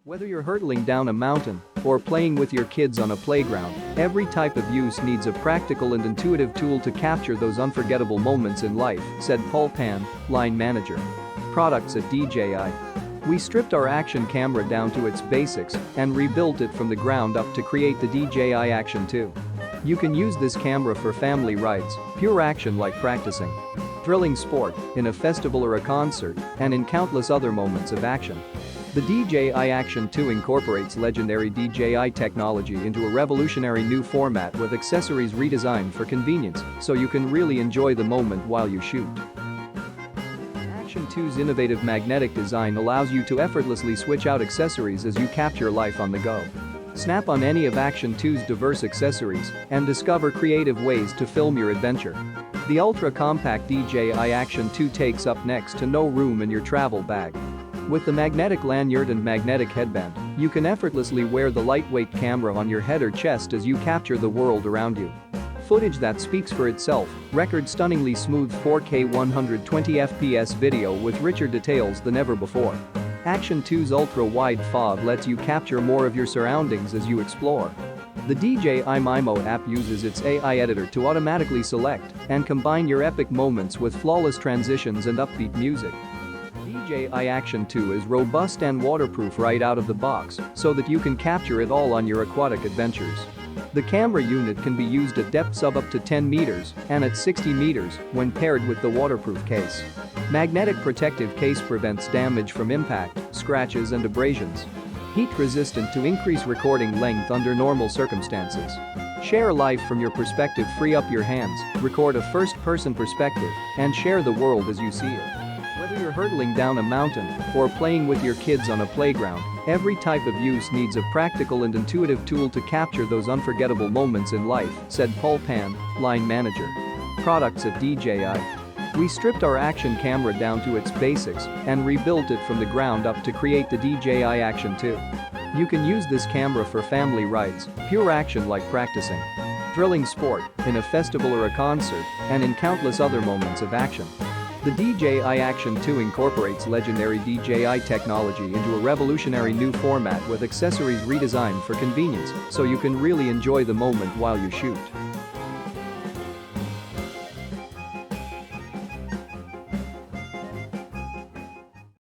Whether you're hurtling down a mountain or playing with your kids on a playground, every type of use needs a practical and intuitive tool to capture those unforgettable moments in life, said Paul Pan, line manager. Products at DJI. We stripped our action camera down to its basics and rebuilt it from the ground up to create the DJI Action 2. You can use this camera for family rides, pure action like practicing, thrilling sport, in a festival or a concert, and in countless other moments of action. The DJI Action 2 incorporates legendary DJI technology into a revolutionary new format with accessories redesigned for convenience, so you can really enjoy the moment while you shoot. Action 2's innovative magnetic design allows you to effortlessly switch out accessories as you capture life on the go. Snap on any of Action 2's diverse accessories and discover creative ways to film your adventure. The ultra-compact DJI Action 2 takes up next to no room in your travel bag. With the magnetic lanyard and magnetic headband, you can effortlessly wear the lightweight camera on your head or chest as you capture the world around you. Footage that speaks for itself, record stunningly smooth 4K 120fps video with richer details than ever before. Action 2's ultra-wide FOV lets you capture more of your surroundings as you explore. The DJI Mimo app uses its AI editor to automatically select and combine your epic moments with flawless transitions and upbeat music. DJI Action 2 is robust and waterproof right out of the box so that you can capture it all on your aquatic adventures. The camera unit can be used at depths of up to 10 meters and at 60 meters when paired with the waterproof case. Magnetic protective case prevents damage from impact, scratches and abrasions. Heat resistant to increase recording length under normal circumstances. Share life from your perspective, free up your hands, record a first-person perspective, and share the world as you see it. Whether you're hurtling down a mountain or playing with your kids on a playground, every type of use needs a practical and intuitive tool to capture those unforgettable moments in life, said Paul Pan, line manager. Products at DJI. We stripped our action camera down to its basics and rebuilt it from the ground up to create the DJI Action 2. You can use this camera for family rides, pure action like practicing, thrilling sport, in a festival or a concert, and in countless other moments of action. The DJI Action 2 incorporates legendary DJI technology into a revolutionary new format with accessories redesigned for convenience, so you can really enjoy the moment while you shoot.